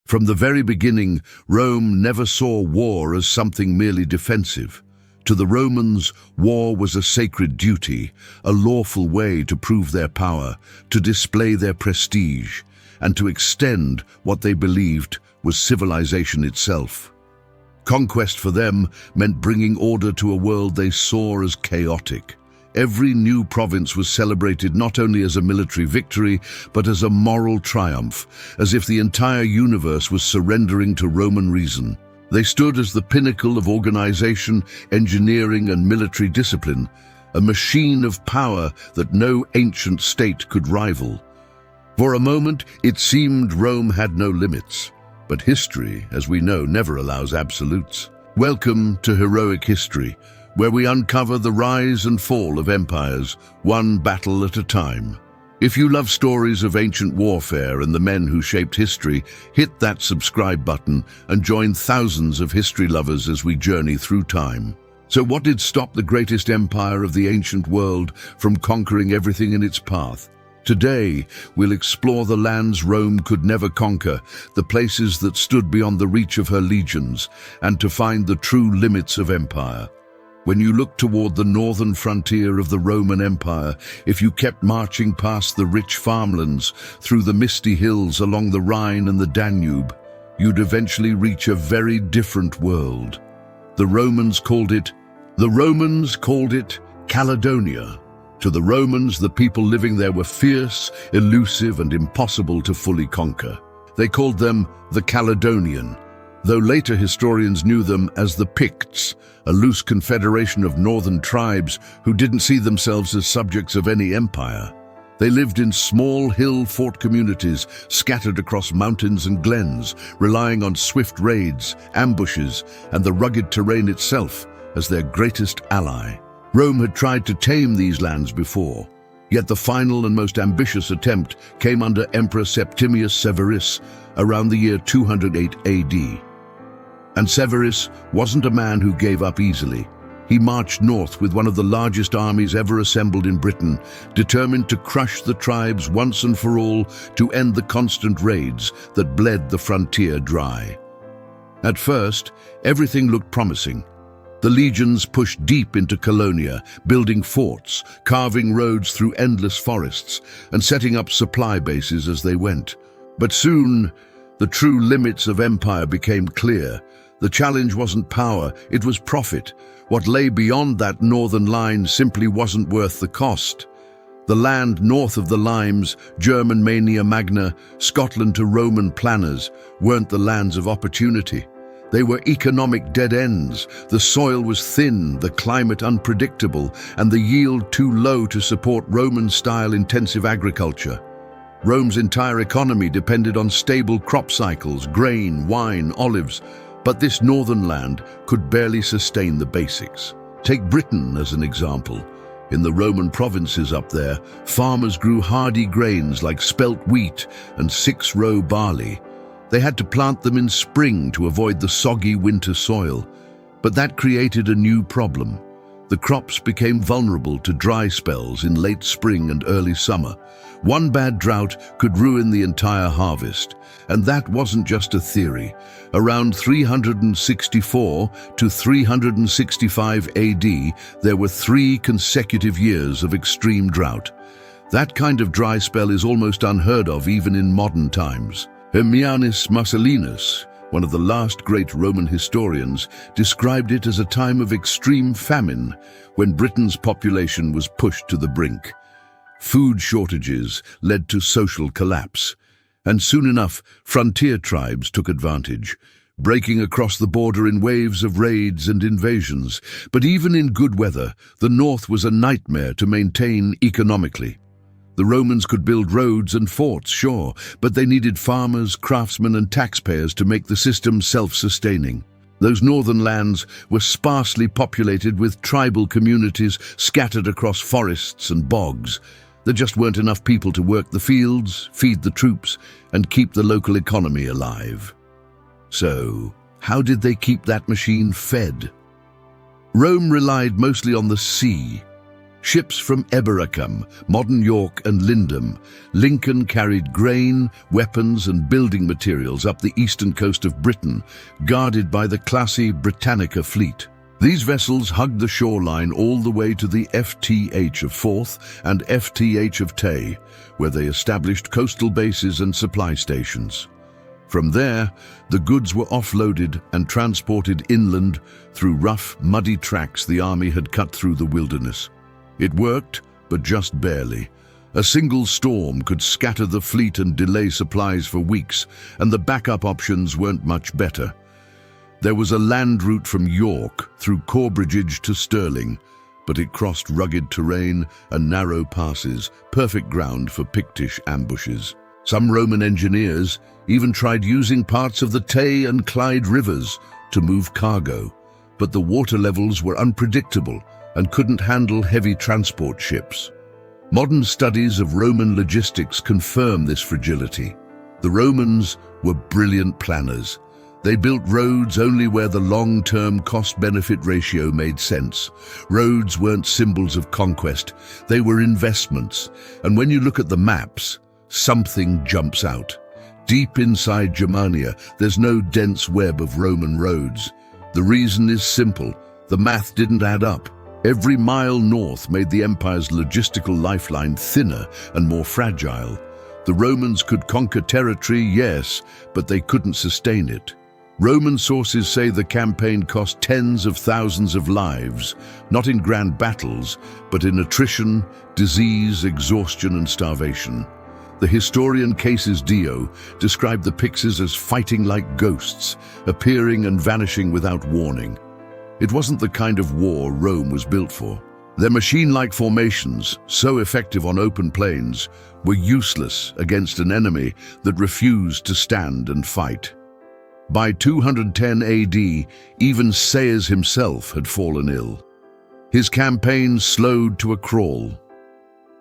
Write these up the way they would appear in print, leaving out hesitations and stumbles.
From the very beginning, Rome never saw war as something merely defensive. To the Romans, war was a sacred duty, a lawful way to prove their power, to display their prestige, and to extend what they believed was civilization itself. Conquest for them meant bringing order to a world they saw as chaotic. Every new province was celebrated not only as a military victory, but as a moral triumph, as if the entire universe was surrendering to Roman reason. They stood as the pinnacle of organization, engineering, and military discipline, a machine of power that no ancient state could rival. For a moment, it seemed Rome had no limits. But history, as we know, never allows absolutes. Welcome to Heroic History, where we uncover the rise and fall of empires, one battle at a time. If you love stories of ancient warfare and the men who shaped history, hit that subscribe button and join thousands of history lovers as we journey through time. So what did stop the greatest empire of the ancient world from conquering everything in its path? Today, we'll explore the lands Rome could never conquer, the places that stood beyond the reach of her legions, and to find the true limits of empire. When you look toward the northern frontier of the Roman Empire, if you kept marching past the rich farmlands, through the misty hills along the Rhine and the Danube, you'd eventually reach a very different world. The Romans called it Caledonia. To the Romans, the people living there were fierce, elusive, and impossible to fully conquer. They called them the Caledonian, though later historians knew them as the Picts, a loose confederation of northern tribes who didn't see themselves as subjects of any empire. They lived in small hill fort communities scattered across mountains and glens, relying on swift raids, ambushes, and the rugged terrain itself as their greatest ally. Rome had tried to tame these lands before, yet the final and most ambitious attempt came under Emperor Septimius Severus around the year 208 AD. And Severus wasn't a man who gave up easily. He marched north with one of the largest armies ever assembled in Britain, determined to crush the tribes once and for all, to end the constant raids that bled the frontier dry. At first, everything looked promising. The legions pushed deep into Colonia, building forts, carving roads through endless forests, and setting up supply bases as they went. But soon, the true limits of empire became clear. The challenge wasn't power, it was profit. What lay beyond that northern line simply wasn't worth the cost. The land north of the Limes, German Mania Magna, Scotland to Roman planners, weren't the lands of opportunity. They were economic dead ends. The soil was thin, the climate unpredictable, and the yield too low to support Roman-style intensive agriculture. Rome's entire economy depended on stable crop cycles, grain, wine, olives, but this northern land could barely sustain the basics. Take Britain as an example. In the Roman provinces up there, farmers grew hardy grains like spelt wheat and six-row barley. They had to plant them in spring to avoid the soggy winter soil. But that created a new problem. The crops became vulnerable to dry spells in late spring and early summer. One bad drought could ruin the entire harvest. And that wasn't just a theory. Around 364 to 365 AD, there were 3 consecutive years of extreme drought. That kind of dry spell is almost unheard of even in modern times. Ammianus Marcellinus, one of the last great Roman historians, described it as a time of extreme famine when Britain's population was pushed to the brink. Food shortages led to social collapse, and soon enough, frontier tribes took advantage, breaking across the border in waves of raids and invasions. But even in good weather, the north was a nightmare to maintain economically. The Romans could build roads and forts, sure, but they needed farmers, craftsmen, and taxpayers to make the system self-sustaining. Those northern lands were sparsely populated with tribal communities scattered across forests and bogs. There just weren't enough people to work the fields, feed the troops, and keep the local economy alive. So, how did they keep that machine fed? Rome relied mostly on the sea. Ships from Eberacum, modern York and Lindum, Lincoln carried grain, weapons and building materials up the eastern coast of Britain, guarded by the classy Britannica fleet. These vessels hugged the shoreline all the way to the FTH of Forth and FTH of Tay, where they established coastal bases and supply stations. From there, the goods were offloaded and transported inland through rough, muddy tracks the army had cut through the wilderness. It worked, but just barely. A single storm could scatter the fleet and delay supplies for weeks, and the backup options weren't much better. There was a land route from York through Corbridge to Stirling, but it crossed rugged terrain and narrow passes, perfect ground for Pictish ambushes. Some Roman engineers even tried using parts of the Tay and Clyde rivers to move cargo, but the water levels were unpredictable and couldn't handle heavy transport ships. Modern studies of Roman logistics confirm this fragility. The Romans were brilliant planners. They built roads only where the long-term cost-benefit ratio made sense. Roads weren't symbols of conquest, they were investments. And when you look at the maps, something jumps out. Deep inside Germania, there's no dense web of Roman roads. The reason is simple: the math didn't add up. Every mile north made the empire's logistical lifeline thinner and more fragile. The Romans could conquer territory, yes, but they couldn't sustain it. Roman sources say the campaign cost tens of thousands of lives, not in grand battles, but in attrition, disease, exhaustion, and starvation. The historian Cassius Dio described the Picts as fighting like ghosts, appearing and vanishing without warning. It wasn't the kind of war Rome was built for. Their machine-like formations, so effective on open plains, were useless against an enemy that refused to stand and fight. By 210 AD, even Sayers himself had fallen ill. His campaign slowed to a crawl.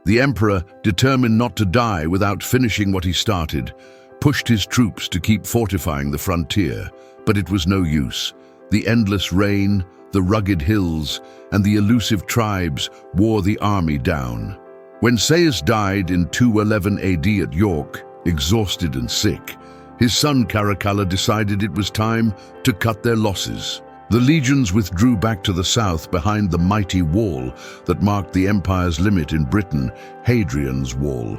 The emperor, determined not to die without finishing what he started, pushed his troops to keep fortifying the frontier, but it was no use. The endless rain, the rugged hills, and the elusive tribes wore the army down. When Sayers died in 211 AD at York, exhausted and sick, his son Caracalla decided it was time to cut their losses. The legions withdrew back to the south behind the mighty wall that marked the empire's limit in Britain, Hadrian's Wall.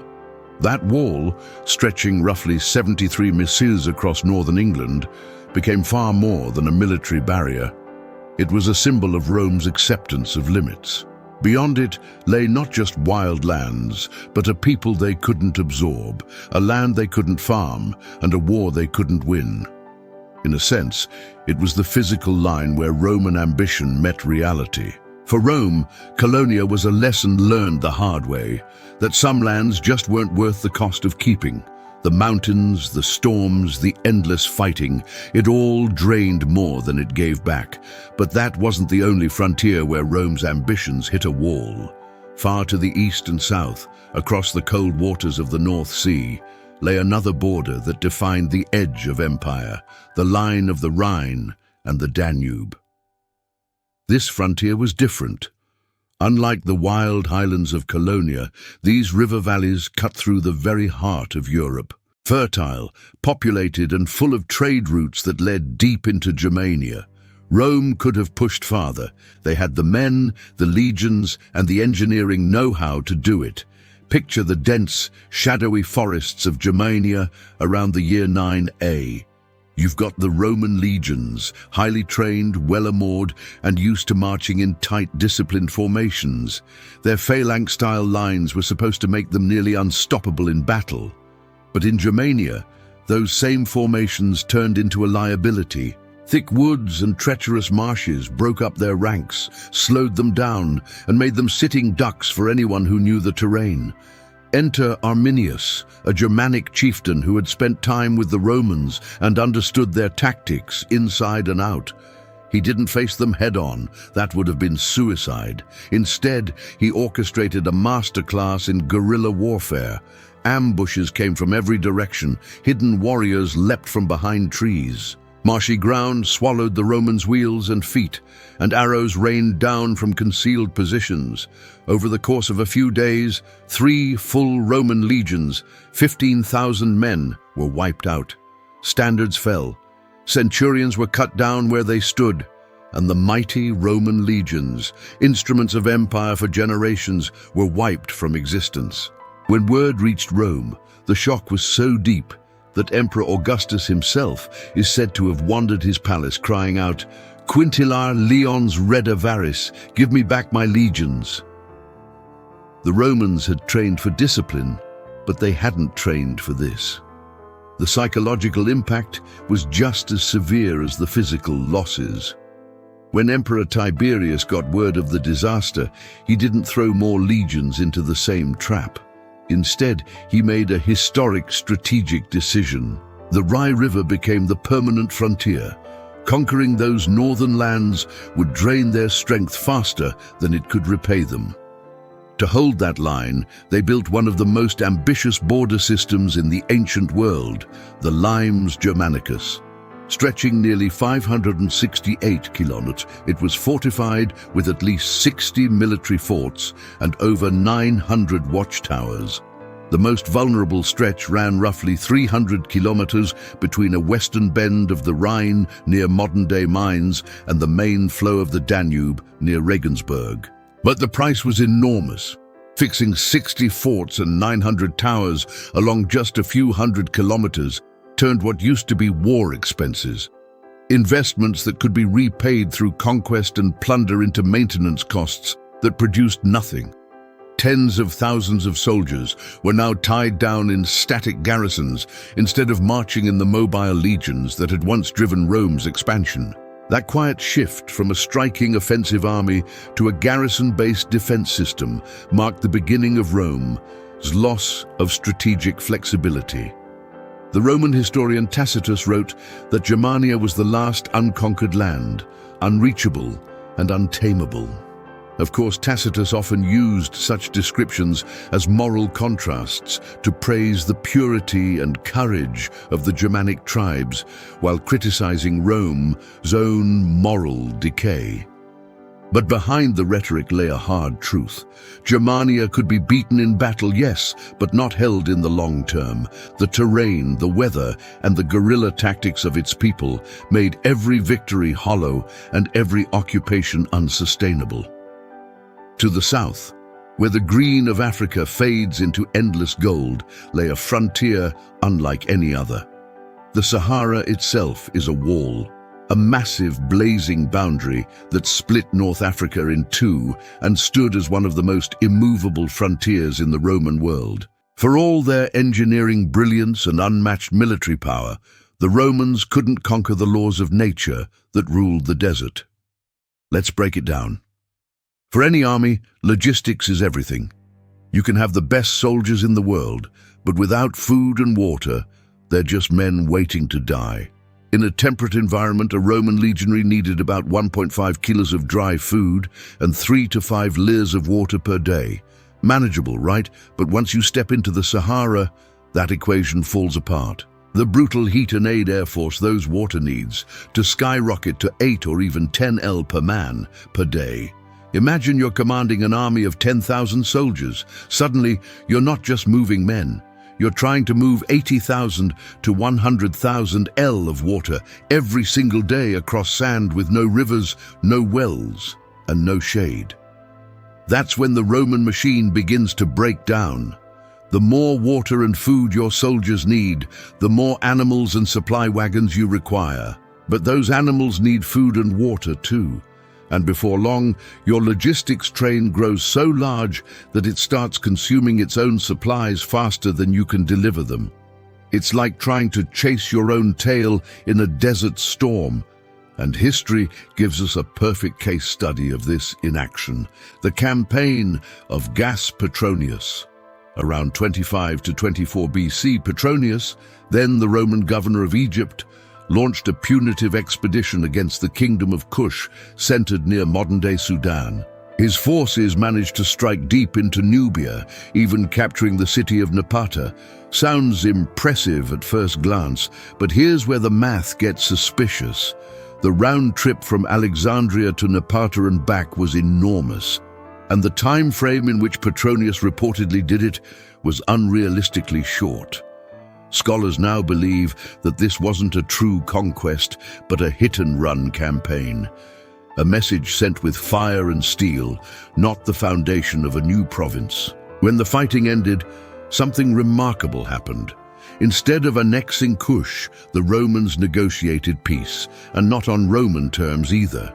That wall, stretching roughly 73 miles across northern England, became far more than a military barrier. It was a symbol of Rome's acceptance of limits. Beyond it lay not just wild lands, but a people they couldn't absorb, a land they couldn't farm, and a war they couldn't win. In a sense, it was the physical line where Roman ambition met reality. For Rome, Colonia was a lesson learned the hard way, that some lands just weren't worth the cost of keeping. The mountains, the storms, the endless fighting, it all drained more than it gave back. But that wasn't the only frontier where Rome's ambitions hit a wall. Far to the east and south, across the cold waters of the North Sea, lay another border that defined the edge of empire, the line of the Rhine and the Danube. This frontier was different. Unlike the wild highlands of Colonia, these river valleys cut through the very heart of Europe. Fertile, populated and full of trade routes that led deep into Germania. Rome could have pushed farther. They had the men, the legions, and the engineering know-how to do it. Picture the dense, shadowy forests of Germania around the year 9A. You've got the Roman legions, highly trained, well-armored, and used to marching in tight, disciplined formations. Their phalanx-style lines were supposed to make them nearly unstoppable in battle. But in Germania, those same formations turned into a liability. Thick woods and treacherous marshes broke up their ranks, slowed them down, and made them sitting ducks for anyone who knew the terrain. Enter Arminius, a Germanic chieftain who had spent time with the Romans and understood their tactics inside and out. He didn't face them head-on. That would have been suicide. Instead, he orchestrated a masterclass in guerrilla warfare. Ambushes came from every direction. Hidden warriors leapt from behind trees. Marshy ground swallowed the Romans' wheels and feet, and arrows rained down from concealed positions. Over the course of a few days, 3 full Roman legions, 15,000 men, were wiped out. Standards fell. Centurions were cut down where they stood, and the mighty Roman legions, instruments of empire for generations, were wiped from existence. When word reached Rome, the shock was so deep that Emperor Augustus himself is said to have wandered his palace crying out, "Quintilar leons reda varis, give me back my legions." The Romans had trained for discipline, but they hadn't trained for this. The psychological impact was just as severe as the physical losses. When Emperor Tiberius got word of the disaster, he didn't throw more legions into the same trap. Instead, he made a historic strategic decision. The Rye River became the permanent frontier. Conquering those northern lands would drain their strength faster than it could repay them. To hold that line, they built one of the most ambitious border systems in the ancient world, the Limes Germanicus. Stretching nearly 568 kilometers, it was fortified with at least 60 military forts and over 900 watchtowers. The most vulnerable stretch ran roughly 300 kilometers between a western bend of the Rhine near modern-day Mainz and the main flow of the Danube near Regensburg. But the price was enormous. Fixing 60 forts and 900 towers along just a few hundred kilometers turned what used to be war expenses, investments that could be repaid through conquest and plunder, into maintenance costs that produced nothing. Tens of thousands of soldiers were now tied down in static garrisons instead of marching in the mobile legions that had once driven Rome's expansion. That quiet shift from a striking offensive army to a garrison-based defense system marked the beginning of Rome's loss of strategic flexibility. The Roman historian Tacitus wrote that Germania was the last unconquered land, unreachable and untamable. Of course, Tacitus often used such descriptions as moral contrasts to praise the purity and courage of the Germanic tribes while criticizing Rome's own moral decay. But behind the rhetoric lay a hard truth. Germania could be beaten in battle, yes, but not held in the long term. The terrain, the weather, and the guerrilla tactics of its people made every victory hollow and every occupation unsustainable. To the south, where the green of Africa fades into endless gold, lay a frontier unlike any other. The Sahara itself is a wall, a massive blazing boundary that split North Africa in two and stood as one of the most immovable frontiers in the Roman world. For all their engineering brilliance and unmatched military power, the Romans couldn't conquer the laws of nature that ruled the desert. Let's break it down. For any army, logistics is everything. You can have the best soldiers in the world, but without food and water, they're just men waiting to die. In a temperate environment, a Roman legionary needed about 1.5 kilos of dry food and 3 to 5 liters of water per day. Manageable, right? But once you step into the Sahara, that equation falls apart. The brutal heat and aid air force those water needs to skyrocket to 8 or even 10 L per man per day. Imagine you're commanding an army of 10,000 soldiers. Suddenly, you're not just moving men. You're trying to move 80,000 to 100,000 L of water every single day across sand with no rivers, no wells, and no shade. That's when the Roman machine begins to break down. The more water and food your soldiers need, the more animals and supply wagons you require. But those animals need food and water too. And before long, your logistics train grows so large that it starts consuming its own supplies faster than you can deliver them. It's like trying to chase your own tail in a desert storm. And history gives us a perfect case study of this in action. The campaign of Gas Petronius. Around 25 to 24 BC, Petronius, then the Roman governor of Egypt, launched a punitive expedition against the kingdom of Kush, centered near modern-day Sudan. His forces managed to strike deep into Nubia, even capturing the city of Napata. Sounds impressive at first glance, but here's where the math gets suspicious. The round trip from Alexandria to Napata and back was enormous, and the time frame in which Petronius reportedly did it was unrealistically short. Scholars now believe that this wasn't a true conquest, but a hit-and-run campaign. A message sent with fire and steel, not the foundation of a new province. When the fighting ended, something remarkable happened. Instead of annexing Kush, the Romans negotiated peace, and not on Roman terms either.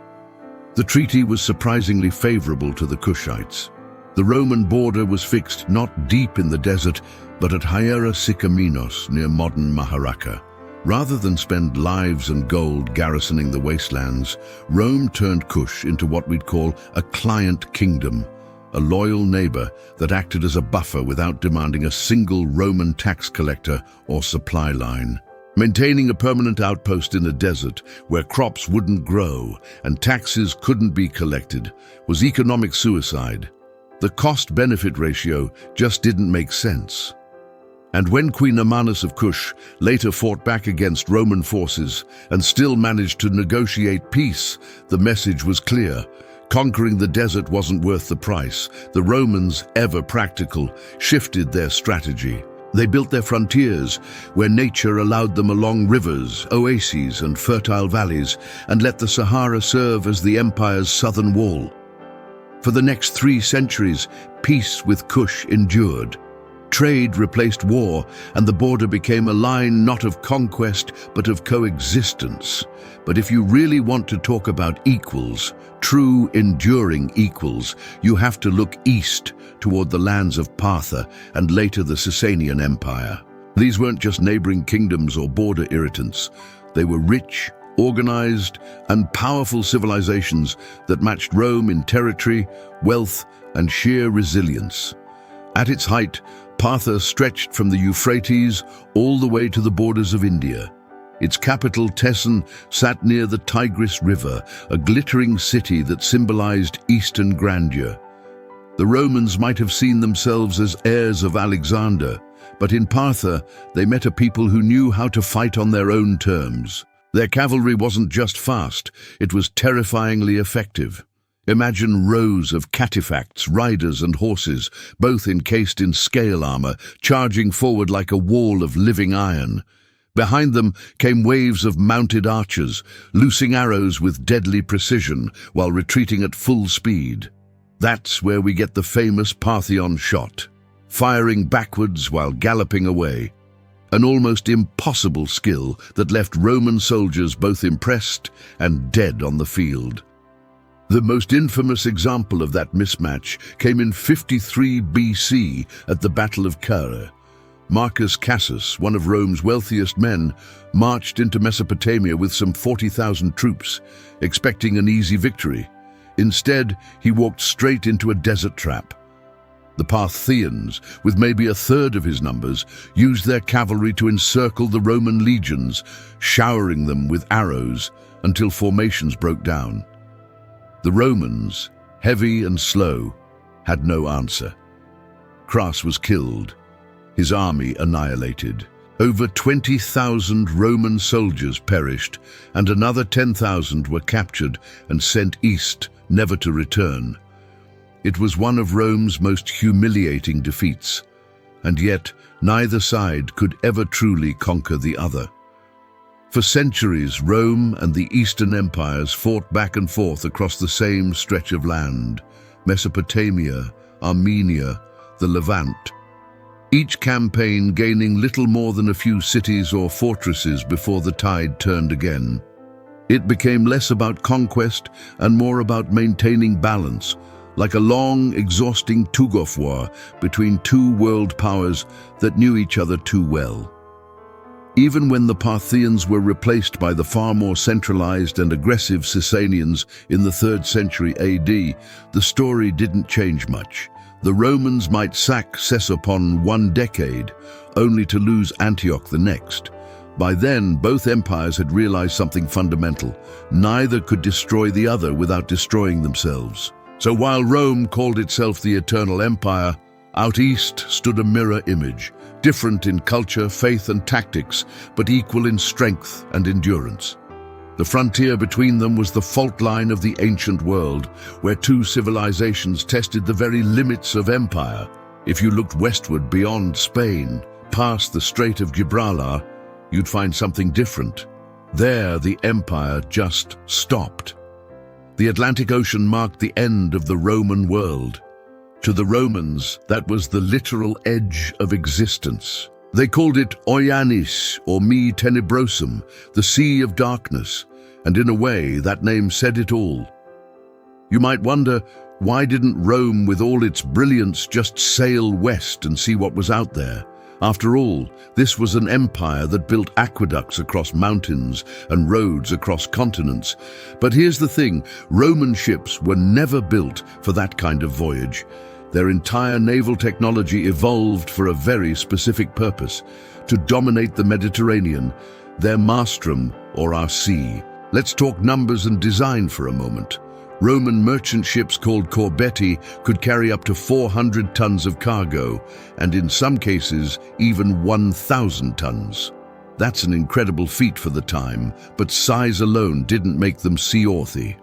The treaty was surprisingly favorable to the Kushites. The Roman border was fixed not deep in the desert, but at Hiera Sykaminos near modern Maharaka. Rather than spend lives and gold garrisoning the wastelands, Rome turned Kush into what we'd call a client kingdom, a loyal neighbor that acted as a buffer without demanding a single Roman tax collector or supply line. Maintaining a permanent outpost in a desert where crops wouldn't grow and taxes couldn't be collected was economic suicide. The cost-benefit ratio just didn't make sense. And when Queen Amanus of Kush later fought back against Roman forces and still managed to negotiate peace, the message was clear. Conquering the desert wasn't worth the price. The Romans, ever practical, shifted their strategy. They built their frontiers where nature allowed them along rivers, oases, and fertile valleys, and let the Sahara serve as the empire's southern wall. For the next 3 centuries, peace with Kush endured. Trade replaced war, and the border became a line not of conquest, but of coexistence. But if you really want to talk about equals, true enduring equals, you have to look east toward the lands of Partha and later the Sasanian Empire. These weren't just neighboring kingdoms or border irritants. They were rich, organized, and powerful civilizations that matched Rome in territory, wealth, and sheer resilience. At its height, Partha stretched from the Euphrates all the way to the borders of India. Its capital, Tessin, sat near the Tigris River, a glittering city that symbolized eastern grandeur. The Romans might have seen themselves as heirs of Alexander, but in Partha, they met a people who knew how to fight on their own terms. Their cavalry wasn't just fast, it was terrifyingly effective. Imagine rows of cataphracts, riders and horses, both encased in scale armor, charging forward like a wall of living iron. Behind them came waves of mounted archers, loosing arrows with deadly precision while retreating at full speed. That's where we get the famous Parthian shot, firing backwards while galloping away. An almost impossible skill that left Roman soldiers both impressed and dead on the field. The most infamous example of that mismatch came in 53 BC at the Battle of Cara. Marcus Cassus, one of Rome's wealthiest men, marched into Mesopotamia with some 40,000 troops, expecting an easy victory. Instead, he walked straight into a desert trap. The Parthians, with maybe a third of his numbers, used their cavalry to encircle the Roman legions, showering them with arrows until formations broke down. The Romans, heavy and slow, had no answer. Crassus was killed, his army annihilated. Over 20,000 Roman soldiers perished, and another 10,000 were captured and sent east, never to return. It was one of Rome's most humiliating defeats, and yet neither side could ever truly conquer the other. For centuries, Rome and the Eastern empires fought back and forth across the same stretch of land: Mesopotamia, Armenia, the Levant. Each campaign gaining little more than a few cities or fortresses before the tide turned again. It became less about conquest and more about maintaining balance, like a long, exhausting tug-of-war between two world powers that knew each other too well. Even when the Parthians were replaced by the far more centralized and aggressive Sasanians in the 3rd century AD, the story didn't change much. The Romans might sack Ctesiphon one decade, only to lose Antioch the next. By then, both empires had realized something fundamental. Neither could destroy the other without destroying themselves. So while Rome called itself the Eternal Empire, out east stood a mirror image, different in culture, faith, and tactics, but equal in strength and endurance. The frontier between them was the fault line of the ancient world, where two civilizations tested the very limits of empire. If you looked westward beyond Spain, past the Strait of Gibraltar, you'd find something different. There, the empire just stopped. The Atlantic Ocean marked the end of the Roman world. To the Romans, that was the literal edge of existence. They called it Oianis, or Me Tenebrosum, the Sea of Darkness, and in a way, that name said it all. You might wonder, why didn't Rome, with all its brilliance, just sail west and see what was out there? After all, this was an empire that built aqueducts across mountains and roads across continents. But here's the thing, Roman ships were never built for that kind of voyage. Their entire naval technology evolved for a very specific purpose, to dominate the Mediterranean, their maelstrom, or our sea. Let's talk numbers and design for a moment. Roman merchant ships called corbetti could carry up to 400 tons of cargo, and in some cases, even 1,000 tons. That's an incredible feat for the time, but size alone didn't make them seaworthy.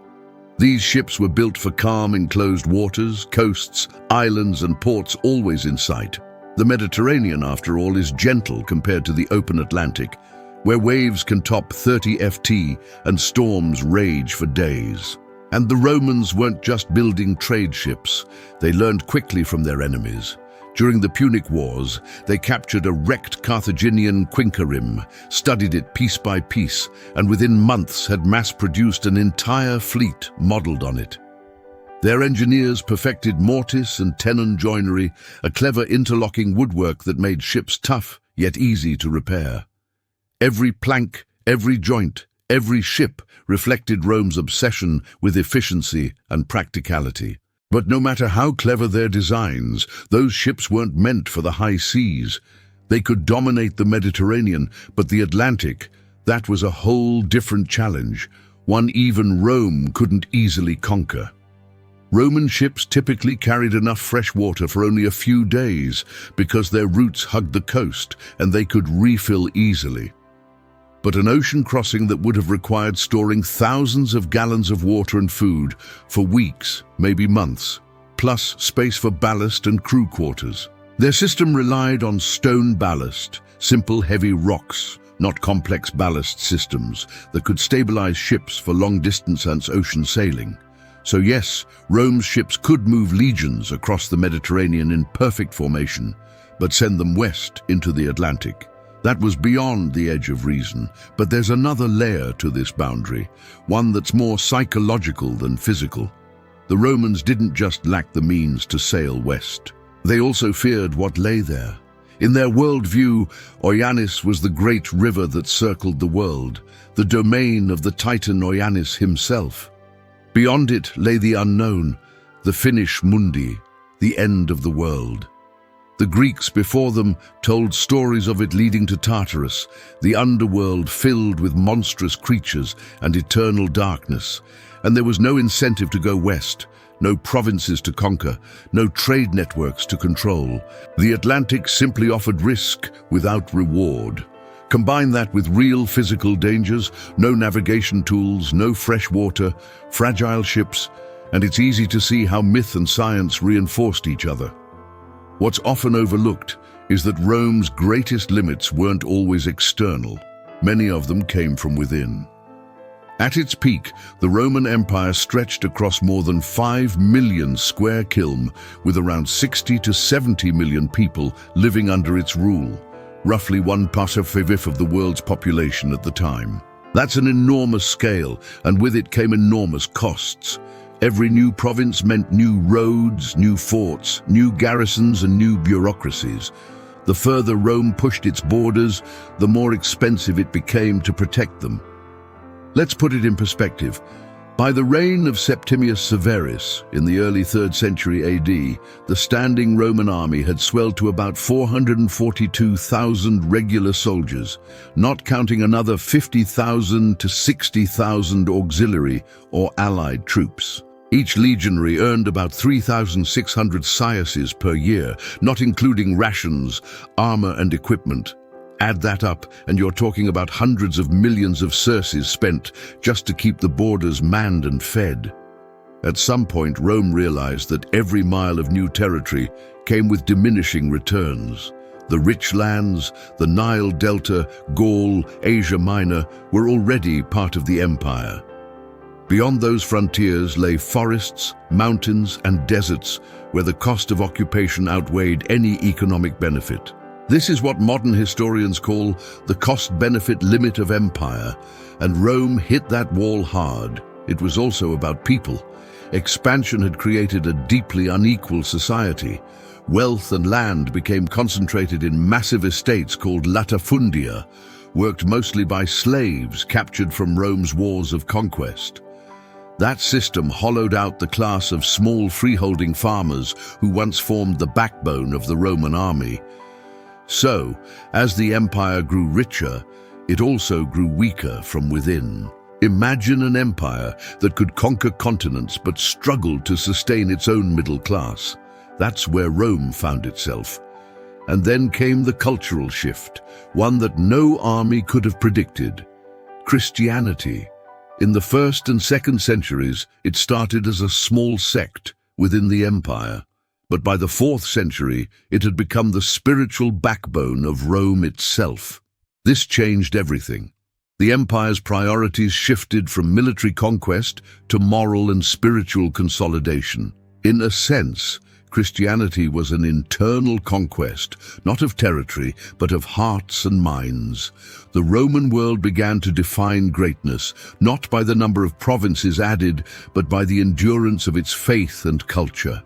These ships were built for calm, enclosed waters, coasts, islands, and ports always in sight. The Mediterranean, after all, is gentle compared to the open Atlantic, where waves can top 30 ft and storms rage for days. And the Romans weren't just building trade ships. They learned quickly from their enemies. During the Punic Wars, they captured a wrecked Carthaginian quinquereme, studied it piece by piece, and within months had mass-produced an entire fleet modeled on it. Their engineers perfected mortise and tenon joinery, a clever interlocking woodwork that made ships tough, yet easy to repair. Every plank, every joint, every ship reflected Rome's obsession with efficiency and practicality. But no matter how clever their designs, those ships weren't meant for the high seas. They could dominate the Mediterranean, but the Atlantic, that was a whole different challenge, one even Rome couldn't easily conquer. Roman ships typically carried enough fresh water for only a few days because their routes hugged the coast and they could refill easily. But an ocean crossing that would have required storing thousands of gallons of water and food for weeks, maybe months, plus space for ballast and crew quarters. Their system relied on stone ballast, simple heavy rocks, not complex ballast systems that could stabilize ships for long-distance ocean sailing. So yes, Rome's ships could move legions across the Mediterranean in perfect formation, but send them west into the Atlantic. That was beyond the edge of reason, but there's another layer to this boundary, one that's more psychological than physical. The Romans didn't just lack the means to sail west. They also feared what lay there. In their worldview, Oianis was the great river that circled the world, the domain of the Titan Oianis himself. Beyond it lay the unknown, the Finish Mundi, the end of the world. The Greeks before them told stories of it leading to Tartarus, the underworld filled with monstrous creatures and eternal darkness. And there was no incentive to go west, no provinces to conquer, no trade networks to control. The Atlantic simply offered risk without reward. Combine that with real physical dangers, no navigation tools, no fresh water, fragile ships, and it's easy to see how myth and science reinforced each other. What's often overlooked is that Rome's greatest limits weren't always external. Many of them came from within. At its peak, the Roman Empire stretched across more than 5 million square km, with around 60 to 70 million people living under its rule, roughly 1/5 of the world's population at the time. That's an enormous scale, and with it came enormous costs. Every new province meant new roads, new forts, new garrisons, and new bureaucracies. The further Rome pushed its borders, the more expensive it became to protect them. Let's put it in perspective. By the reign of Septimius Severus in the early 3rd century AD, the standing Roman army had swelled to about 442,000 regular soldiers, not counting another 50,000 to 60,000 auxiliary or allied troops. Each legionary earned about 3,600 sesterces per year, not including rations, armor and equipment. Add that up, and you're talking about hundreds of millions of sesterces spent just to keep the borders manned and fed. At some point, Rome realized that every mile of new territory came with diminishing returns. The rich lands, the Nile Delta, Gaul, Asia Minor, were already part of the empire. Beyond those frontiers lay forests, mountains, and deserts where the cost of occupation outweighed any economic benefit. This is what modern historians call the cost-benefit limit of empire, and Rome hit that wall hard. It was also about people. Expansion had created a deeply unequal society. Wealth and land became concentrated in massive estates called latifundia, worked mostly by slaves captured from Rome's wars of conquest. That system hollowed out the class of small freeholding farmers who once formed the backbone of the Roman army. So, as the empire grew richer, it also grew weaker from within. Imagine an empire that could conquer continents but struggled to sustain its own middle class. That's where Rome found itself. And then came the cultural shift, one that no army could have predicted: Christianity. In the 1st and 2nd centuries, it started as a small sect within the empire. But by the 4th century, it had become the spiritual backbone of Rome itself. This changed everything. The empire's priorities shifted from military conquest to moral and spiritual consolidation. In a sense, Christianity was an internal conquest, not of territory, but of hearts and minds. The Roman world began to define greatness, not by the number of provinces added, but by the endurance of its faith and culture.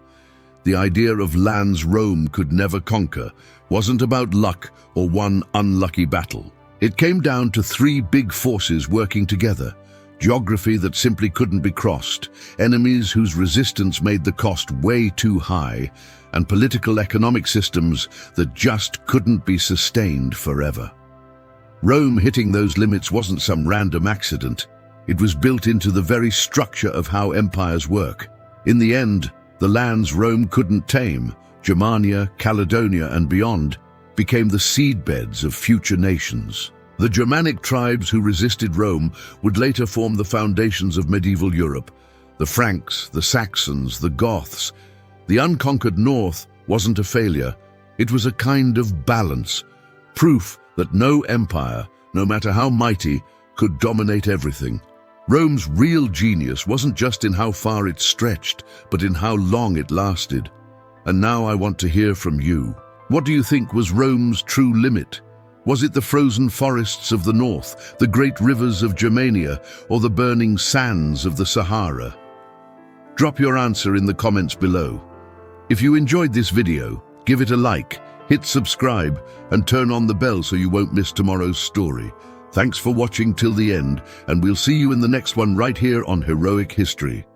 The idea of lands Rome could never conquer wasn't about luck or one unlucky battle. It came down to 3 big forces working together: geography that simply couldn't be crossed, enemies whose resistance made the cost way too high, and political economic systems that just couldn't be sustained forever. Rome hitting those limits wasn't some random accident. It was built into the very structure of how empires work. In the end, the lands Rome couldn't tame, Germania, Caledonia, and beyond, became the seedbeds of future nations. The Germanic tribes who resisted Rome would later form the foundations of medieval Europe: the Franks, the Saxons, the Goths. The unconquered north wasn't a failure. It was a kind of balance, proof that no empire, no matter how mighty, could dominate everything. Rome's real genius wasn't just in how far it stretched, but in how long it lasted. And now I want to hear from you. What do you think was Rome's true limit? Was it the frozen forests of the north, the great rivers of Germania, or the burning sands of the Sahara? Drop your answer in the comments below. If you enjoyed this video, give it a like, hit subscribe, and turn on the bell so you won't miss tomorrow's story. Thanks for watching till the end, and we'll see you in the next one right here on Heroic History.